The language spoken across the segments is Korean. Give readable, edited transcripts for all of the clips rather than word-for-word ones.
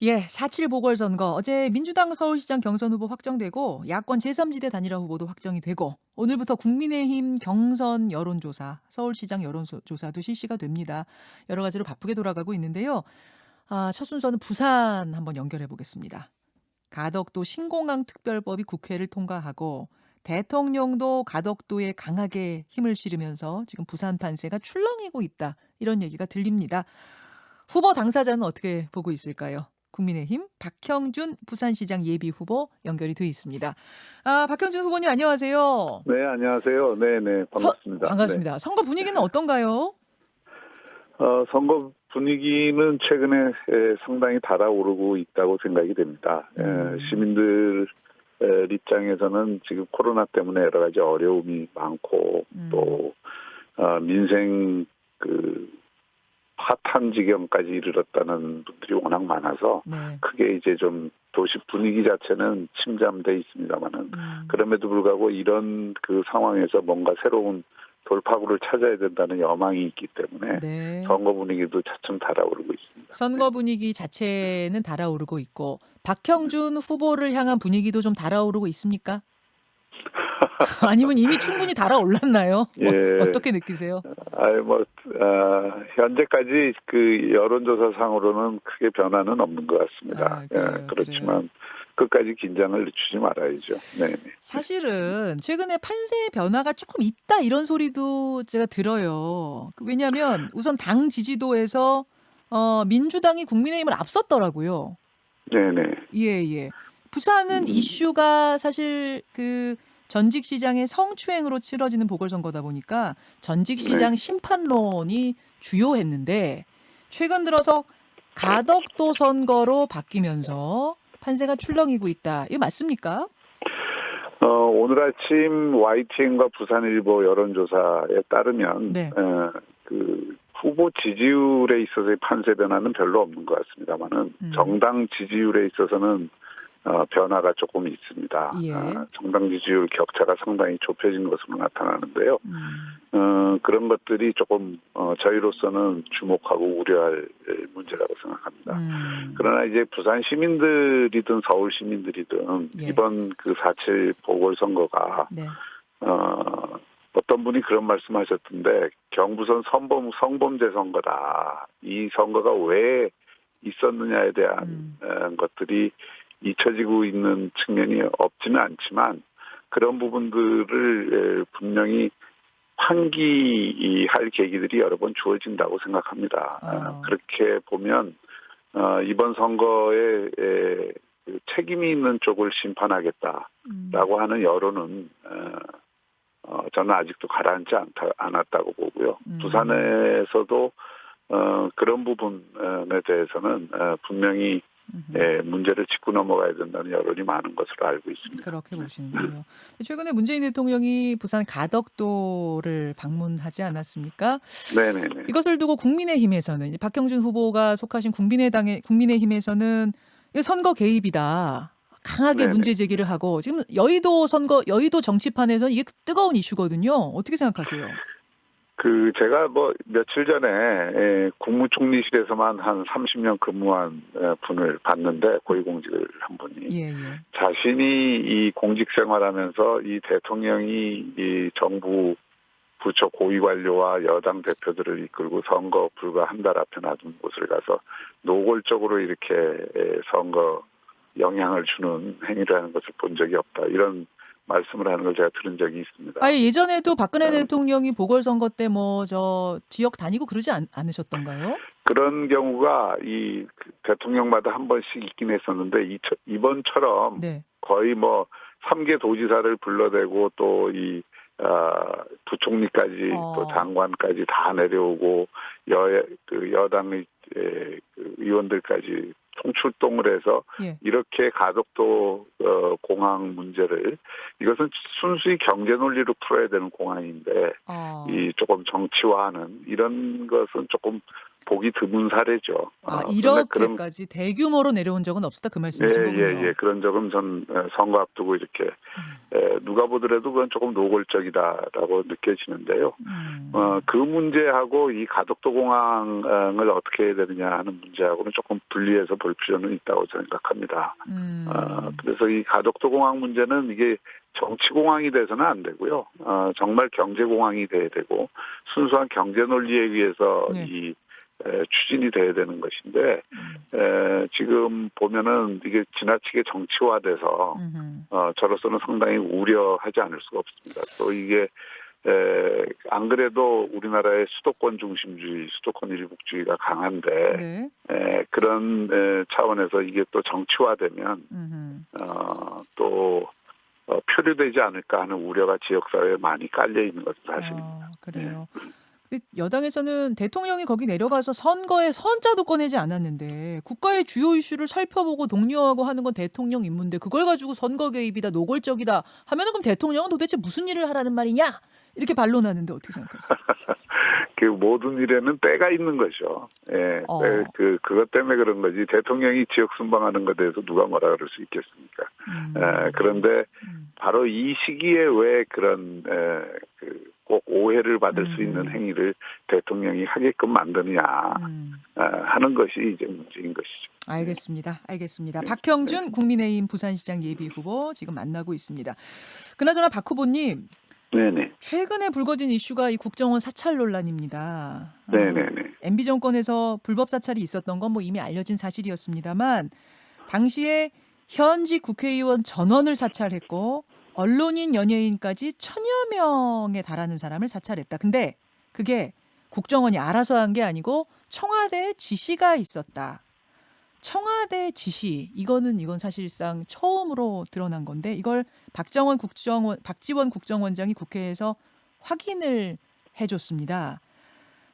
예, 4.7 보궐선거 어제 민주당 서울시장 경선 후보 확정되고 야권 제3지대 단일화 후보도 확정이 되고 오늘부터 국민의힘 경선 여론조사, 서울시장 여론조사도 실시가 됩니다. 여러 가지로 바쁘게 돌아가고 있는데요. 첫 순서는 부산 한번 연결해 보겠습니다. 가덕도 신공항 특별법이 국회를 통과하고 대통령도 가덕도에 강하게 힘을 실으면서 지금 부산 판세가 출렁이고 있다. 이런 얘기가 들립니다. 후보 당사자는 어떻게 보고 있을까요? 국민의힘 박형준 부산시장 예비 후보 연결이 돼 있습니다. 박형준 후보님 안녕하세요. 네, 안녕하세요. 네네, 반갑습니다. 네. 반갑습니다. 선거 분위기는 어떤가요? 선거 분위기는 최근에 상당히 달아오르고 있다고 생각이 됩니다. 시민들 입장에서는 지금 코로나 때문에 여러 가지 어려움이 많고 또 민생 파탄 지경까지 이르렀다는 분들이 워낙 많아서 네. 크게 이제 좀 도시 분위기 자체는 침잠돼 있습니다만은 그럼에도 불구하고 이런 그 상황에서 뭔가 새로운 돌파구를 찾아야 된다는 여망이 있기 때문에 네. 선거 분위기도 차츰 달아오르고 있습니다. 네. 선거 분위기 자체는 달아오르고 있고 박형준 후보를 향한 분위기도 좀 달아오르고 있습니까? 아니면 이미 충분히 달아올랐나요? 예. 어떻게 느끼세요? 현재까지 그 여론조사상으로는 크게 변화는 없는 것 같습니다. 그래요. 그래요. 그렇지만 끝까지 긴장을 늦추지 말아야죠. 네. 사실은 최근에 판세 변화가 조금 있다 이런 소리도 제가 들어요. 왜냐하면 우선 당 지지도에서 민주당이 국민의힘을 앞섰더라고요. 네네. 예예. 부산은 이슈가 사실 그 전직 시장의 성추행으로 치러지는 보궐선거다 보니까 전직 네. 시장 심판론이 주요했는데 최근 들어서 가덕도 선거로 바뀌면서 판세가 출렁이고 있다. 이거 맞습니까? 오늘 아침 YTN과 부산일보 여론조사에 따르면 네. 그 후보 지지율에 있어서의 판세 변화는 별로 없는 것 같습니다만은 음. 정당 지지율에 있어서는 변화가 조금 있습니다. 예. 정당 지지율 격차가 상당히 좁혀진 것으로 나타나는데요. 음. 그런 것들이 조금 저희로서는 주목하고 우려할 문제라고 생각합니다. 음. 그러나 이제 부산 시민들이든 서울 시민들이든 예. 이번 그 4.7 보궐선거가 네. 어떤 분이 그런 말씀하셨던데 경부선 성범죄 선거다. 이 선거가 왜 있었느냐에 대한 것들이 잊혀지고 있는 측면이 없지는 않지만 그런 부분들을 분명히 환기할 계기들이 여러 번 주어진다고 생각합니다. 어. 그렇게 보면 이번 선거에 그 책임이 있는 쪽을 음. 심판하겠다라고 하는 여론은 저는 아직도 가라앉지 않았다고 보고요. 음. 부산에서도 그런 부분에 대해서는 분명히 음음. 문제를 짚고 넘어가야 된다는 여론이 많은 것으로 알고 있습니다. 그렇게 네. 보시는군요. 최근에 문재인 대통령이 부산 가덕도를 방문하지 않았습니까? 네네네. 이것을 두고 국민의힘에서는 이제 박형준 후보가 속하신 국민의힘에서는 이거 선거 개입이다. 강하게 네네. 문제 제기를 하고 지금 여의도 정치판에서는 이게 뜨거운 이슈거든요. 어떻게 생각하세요? 제가 며칠 전에 국무총리실에서만 한 30년 근무한 분을 봤는데 고위공직을 한 분이 예예. 자신이 이 공직 생활하면서 이 대통령이 이 정부 부처 고위 관료와 여당 대표들을 이끌고 선거 불과 한 달 앞에 놔둔 곳을 가서 노골적으로 이렇게 선거 영향을 주는 행위를 하는 것을 본 적이 없다. 이런 말씀을 하는 걸 제가 들은 적이 있습니다. 예전에도 박근혜 음, 대통령이 보궐선거 때 지역 다니고 그러지 않으셨던가요? 그런 경우가 그 대통령마다 한 번씩 있긴 했었는데 이번처럼 네. 거의 3개 도지사를 불러대고 또 부총리까지 또 어. 장관까지 다 내려오고 여당의 그 의원들까지 총출동을 해서 예. 이렇게 가덕도 공항 문제를 이것은 순수히 경제 논리로 풀어야 되는 공항인데 어. 이 조금 정치화하는 이런 것은 조금 보기 드문 사례죠. 그런데 이렇게까지 대규모로 내려온 적은 없었다 그 말씀이신 거군요. 그런 적은 전 선거 앞두고 이렇게 누가 보더라도 그건 조금 노골적이다라고 느껴지는데요. 그 문제하고 이 가덕도 공항을 어떻게 해야 되느냐 하는 문제하고는 조금 분리해서 볼 필요는 있다고 생각합니다. 그래서 이 가덕도 공항 문제는 이게 정치 공항이 돼서는 안 되고요. 정말 경제 공항이 돼야 되고 순수한 경제 논리에 의해서 이 추진이 돼야 되는 것인데 지금 보면은 이게 지나치게 정치화돼서 저로서는 상당히 우려하지 않을 수가 없습니다. 또 이게 안 그래도 우리나라의 수도권 중심주의, 수도권 일국주의가 강한데 그런 차원에서 이게 또 정치화되면 또 표류되지 않을까 하는 우려가 지역사회에 많이 깔려 있는 것은 사실입니다. 그래요. 근데 여당에서는 대통령이 거기 내려가서 선거에 선자도 꺼내지 않았는데 국가의 주요 이슈를 살펴보고 독려하고 하는 건 대통령 임무인데 그걸 가지고 선거 개입이다 노골적이다 하면은 그럼 대통령은 도대체 무슨 일을 하라는 말이냐 이렇게 반론하는데 어떻게 생각하세요? 그 모든 일에는 때가 있는 거죠. 그것 때문에 그런 거지. 대통령이 지역 순방하는 것에 대해서 누가 뭐라 그럴 수 있겠습니까? 그런데 바로 이 시기에 왜 그런 꼭 오해를 받을 수 있는 행위를 대통령이 하게끔 만드느냐 하는 것이 이제 문제인 것이죠. 알겠습니다. 박형준 국민의힘 부산시장 예비후보 지금 만나고 있습니다. 그나저나 박 후보님. 네네. 최근에 불거진 이슈가 이 국정원 사찰 논란입니다. 네네네. MB 정권에서 불법 사찰이 있었던 건 뭐 이미 알려진 사실이었습니다만 당시에 현직 국회의원 전원을 사찰했고 언론인 연예인까지 1000여 명에 달하는 사람을 사찰했다. 근데 그게 국정원이 알아서 한 게 아니고 청와대의 지시가 있었다. 청와대 지시 이건 사실상 처음으로 드러난 건데 이걸 박지원 국정원장이 국회에서 확인을 해줬습니다.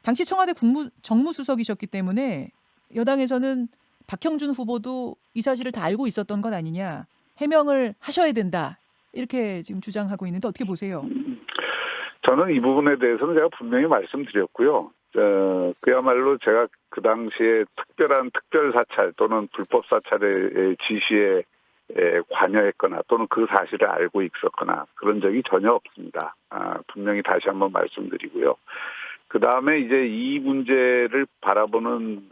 당시 청와대 정무수석이셨기 때문에 여당에서는 박형준 후보도 이 사실을 다 알고 있었던 것 아니냐 해명을 하셔야 된다 이렇게 지금 주장하고 있는데 어떻게 보세요? 저는 이 부분에 대해서는 제가 분명히 말씀드렸고요. 그야말로 제가 그 당시에 특별한 특별 사찰 또는 불법 사찰의 지시에 관여했거나 또는 그 사실을 알고 있었거나 그런 적이 전혀 없습니다. 분명히 다시 한번 말씀드리고요. 그 다음에 이제 이 문제를 바라보는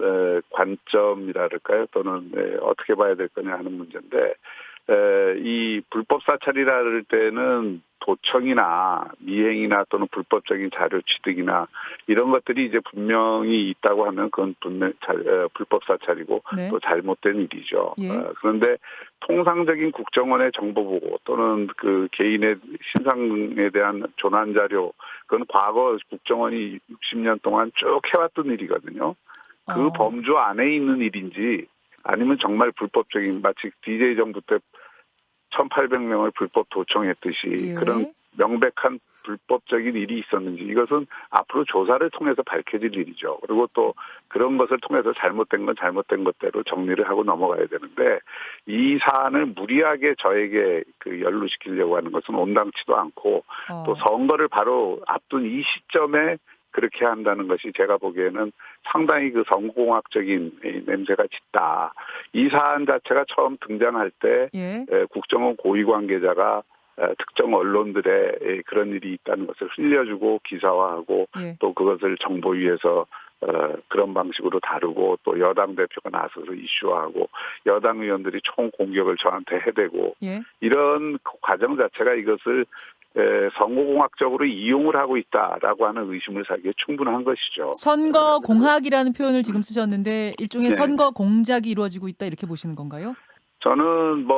관점이랄까요? 또는 어떻게 봐야 될 거냐 하는 문제인데 이 불법 사찰이라 할 때는 도청이나 미행이나 또는 불법적인 자료 취득이나 이런 것들이 이제 분명히 있다고 하면 그건 분명 불법 사찰이고 또 잘못된 일이죠. 그런데 통상적인 국정원의 정보 보고 또는 그 개인의 신상에 대한 조난 자료 그건 과거 국정원이 60년 동안 쭉 해왔던 일이거든요. 그 범주 안에 있는 일인지 아니면 정말 불법적인 마치 DJ 정부 때 1,800명을 불법 도청했듯이 그런 명백한 불법적인 일이 있었는지 이것은 앞으로 조사를 통해서 밝혀질 일이죠. 그리고 또 그런 것을 통해서 잘못된 건 잘못된 것대로 정리를 하고 넘어가야 되는데 이 사안을 무리하게 저에게 연루시키려고 하는 것은 온당치도 않고 또 선거를 바로 앞둔 이 시점에 그렇게 한다는 것이 제가 보기에는 상당히 그 선거공학적인 냄새가 짙다. 이 사안 자체가 처음 등장할 때 국정원 고위 관계자가 특정 언론들의 그런 일이 있다는 것을 흘려주고 기사화하고 또 그것을 정보위에서 그런 방식으로 다루고 또 여당 대표가 나서서 이슈화하고 여당 의원들이 총 공격을 저한테 해대고 이런 과정 자체가 이것을 선거공학적으로 이용을 하고 있다라고 하는 의심을 사기에 충분한 것이죠. 선거공학이라는 표현을 지금 쓰셨는데 일종의 선거 공작이 이루어지고 있다 이렇게 보시는 건가요? 저는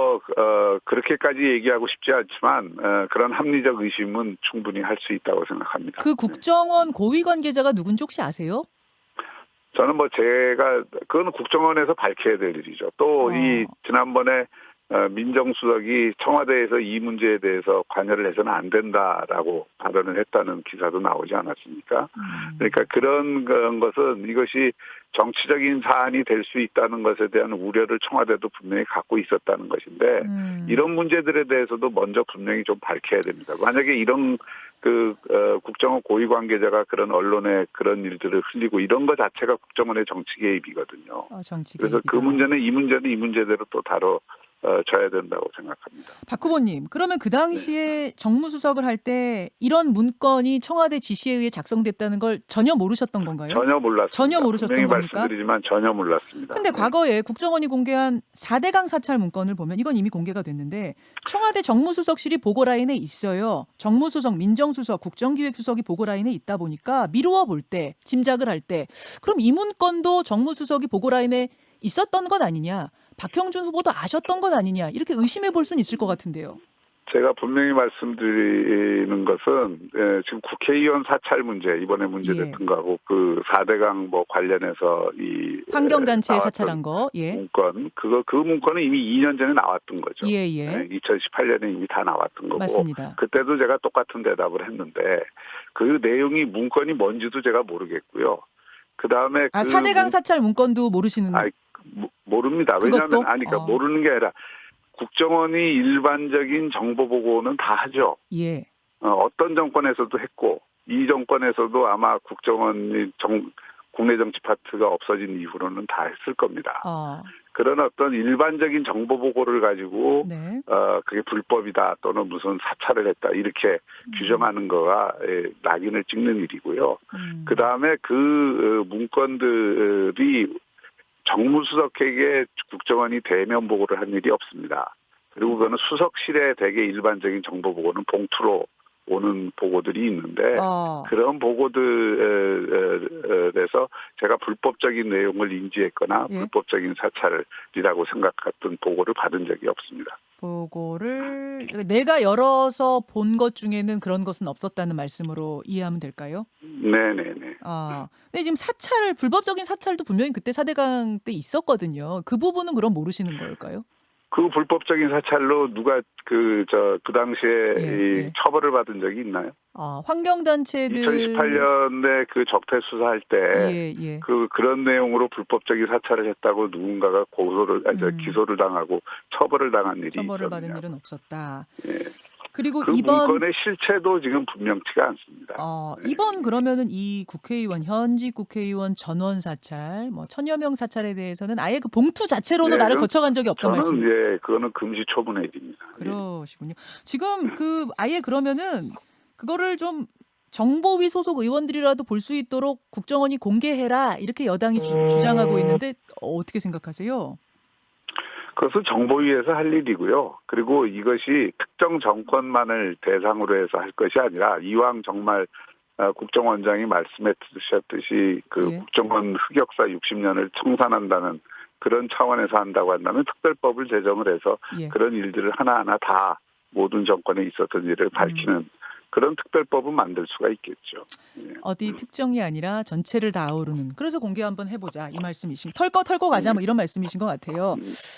그렇게까지 얘기하고 싶지 않지만 그런 합리적 의심은 충분히 할 수 있다고 생각합니다. 그 국정원 고위 관계자가 누군지 혹시 아세요? 저는 그건 국정원에서 밝혀야 될 일이죠. 또 이 지난번에 민정수석이 청와대에서 이 문제에 대해서 관여를 해서는 안 된다라고 발언을 했다는 기사도 나오지 않았습니까? 그러니까 그런 것은 이것이 정치적인 사안이 될 수 있다는 것에 대한 우려를 청와대도 분명히 갖고 있었다는 것인데 이런 문제들에 대해서도 먼저 분명히 좀 밝혀야 됩니다. 만약에 이런 국정원 고위 관계자가 그런 언론에 그런 일들을 흘리고 이런 것 자체가 국정원의 정치 개입이거든요. 정치 그래서 개입이다. 그 문제는 이 문제대로 또 줘야 된다고 생각합니다. 박 후보님, 그러면 그 당시에 정무수석을 할 때 이런 문건이 청와대 지시에 의해 작성됐다는 걸 전혀 모르셨던 건가요? 전혀 몰랐습니다. 전혀 모르셨던 분명히 겁니까? 말씀드리지만 전혀 몰랐습니다. 근데 과거에 국정원이 공개한 4대강 사찰 문건을 보면 이건 이미 공개가 됐는데 청와대 정무수석실이 보고라인에 있어요. 정무수석, 민정수석, 국정기획수석이 보고라인에 있다 보니까 미루어 볼 때, 짐작을 할 때 그럼 이 문건도 정무수석이 보고라인에 있었던 것 아니냐? 박형준 후보도 아셨던 것 아니냐? 이렇게 의심해 볼 수는 있을 것 같은데요. 제가 분명히 말씀드리는 것은 지금 국회의원 사찰 문제 이번에 문제됐던 거하고 그 4대강 관련해서 이 환경단체에 나왔던 사찰한 거. 예. 문건 그 문건은 이미 2년 전에 나왔던 거죠. 예. 2018년에 이미 다 나왔던 거고 맞습니다. 그때도 제가 똑같은 대답을 했는데 그 내용이 문건이 뭔지도 제가 모르겠고요. 그다음에 4대강 사찰 문건도 모르시는 모릅니다. 그것도? 왜냐하면 그러니까 모르는 게 아니라 국정원이 일반적인 정보 보고는 다 하죠. 예. 어떤 정권에서도 했고 이 정권에서도 아마 국정원이 국내 정치 파트가 없어진 이후로는 다 했을 겁니다. 그런 어떤 일반적인 정보 보고를 가지고 네. 그게 불법이다 또는 무슨 사찰을 했다 이렇게 규정하는 거가 낙인을 찍는 일이고요. 그다음에 그 문건들이 정무수석에게 국정원이 대면 보고를 한 일이 없습니다. 그리고 그거는 수석실에 대개 일반적인 정보 보고는 봉투로 오는 보고들이 있는데 그런 보고들에서 제가 불법적인 내용을 인지했거나 불법적인 사찰이라고 생각했던 보고를 받은 적이 없습니다. 보고를 내가 열어서 본 것 중에는 그런 것은 없었다는 말씀으로 이해하면 될까요? 네네네. 근데 지금 불법적인 사찰도 분명히 그때 4대강 때 있었거든요. 그 부분은 그럼 모르시는 걸까요? 그 불법적인 사찰로 누가 그 당시에 처벌을 받은 적이 있나요? 환경단체들 2018년에 그 적폐 수사할 때 그런 내용으로 불법적인 사찰을 했다고 누군가가 기소를 당하고 처벌을 당한 일이 처벌을 있거든요. 받은 일은 없었다. 예. 그리고 그 문건의 실체도 지금 분명치가 않습니다. 이번 그러면은 이 현직 국회의원 전원 사찰, 1000여 명 사찰에 대해서는 아예 그 봉투 자체로도 나를 거쳐간 적이 없단 말씀. 저는 그거는 금시초문의 일입니다. 그러시군요. 지금 아예 그러면은 그거를 좀 정보위 소속 의원들이라도 볼 수 있도록 국정원이 공개해라 이렇게 여당이 주장하고 있는데 어떻게 생각하세요? 그것은 정보위에서 할 일이고요. 그리고 이것이 특정 정권만을 대상으로 해서 할 것이 아니라 이왕 정말 국정원장이 말씀해 주셨듯이 국정원 흑역사 60년을 청산한다는 그런 차원에서 한다고 한다면 특별법을 제정을 해서 그런 일들을 하나하나 다 모든 정권에 있었던 일을 밝히는 그런 특별법은 만들 수가 있겠죠. 어디 특정이 아니라 전체를 다 아우르는. 그래서 공개 한번 해보자 이 말씀이신. 털고 가자 이런 말씀이신 것 같아요.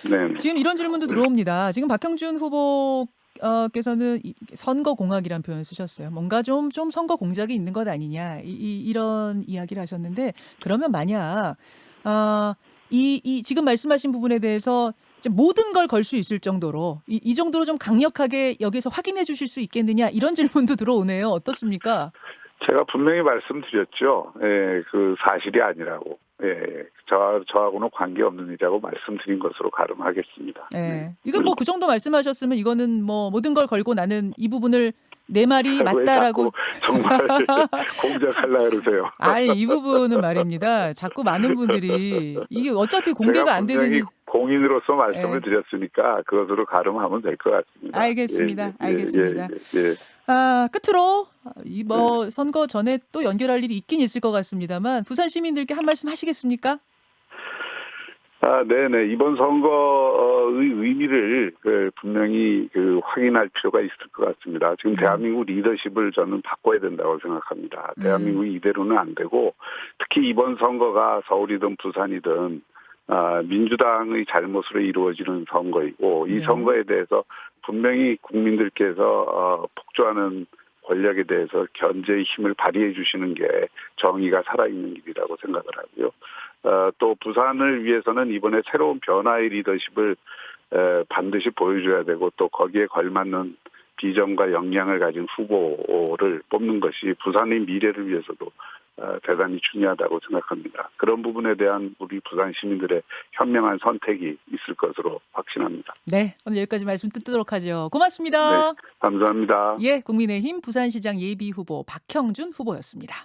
네. 지금 이런 질문도 들어옵니다. 지금 박형준 후보께서는 선거 공학이라는 표현을 쓰셨어요. 뭔가 좀 선거 공작이 있는 것 아니냐 이런 이야기를 하셨는데 그러면 만약 지금 말씀하신 부분에 대해서 모든 걸 걸 수 있을 정도로 이 정도로 좀 강력하게 여기서 확인해 주실 수 있겠느냐 이런 질문도 들어오네요. 어떻습니까? 제가 분명히 말씀드렸죠. 그 사실이 아니라고. 저하고는 관계없는 일이라고 말씀드린 것으로 가름하겠습니다. 이건 그 정도 말씀하셨으면 이거는 모든 걸 걸고 나는 이 부분을 내 말이 맞다라고 정말 공작하려고 그러세요. 이 부분은 말입니다. 자꾸 많은 분들이 이게 어차피 공개가 안 되는 공인으로서 말씀을 드렸으니까 그것으로 가름하면 될 것 같습니다. 알겠습니다. 끝으로 선거 전에 또 연결할 일이 있긴 있을 것 같습니다만 부산 시민들께 한 말씀 하시겠습니까? 네네. 이번 선거의 의미를 분명히 확인할 필요가 있을 것 같습니다. 지금 대한민국 리더십을 저는 바꿔야 된다고 생각합니다. 대한민국이 이대로는 안 되고 특히 이번 선거가 서울이든 부산이든 민주당의 잘못으로 이루어지는 선거이고 이 선거에 대해서 분명히 국민들께서 폭주하는 권력에 대해서 견제의 힘을 발휘해 주시는 게 정의가 살아있는 길이라고 생각을 하고요. 또 부산을 위해서는 이번에 새로운 변화의 리더십을 반드시 보여줘야 되고 또 거기에 걸맞는 비전과 역량을 가진 후보를 뽑는 것이 부산의 미래를 위해서도 대단히 중요하다고 생각합니다. 그런 부분에 대한 우리 부산 시민들의 현명한 선택이 있을 것으로 확신합니다. 네, 오늘 여기까지 말씀 듣도록 하죠. 네, 고맙습니다. 감사합니다. 예, 국민의힘 부산시장 예비후보 박형준 후보였습니다.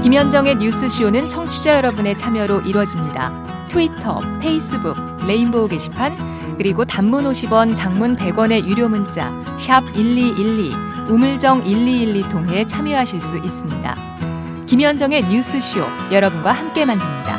김현정의 뉴스쇼는 청취자 여러분의 참여로 이루어집니다. 트위터, 페이스북, 레인보우 게시판, 그리고 단문 50원, 장문 100원의 유료 문자 샵 1212, 우물정 1212 통해 참여하실 수 있습니다. 김현정의 뉴스쇼, 여러분과 함께 만듭니다.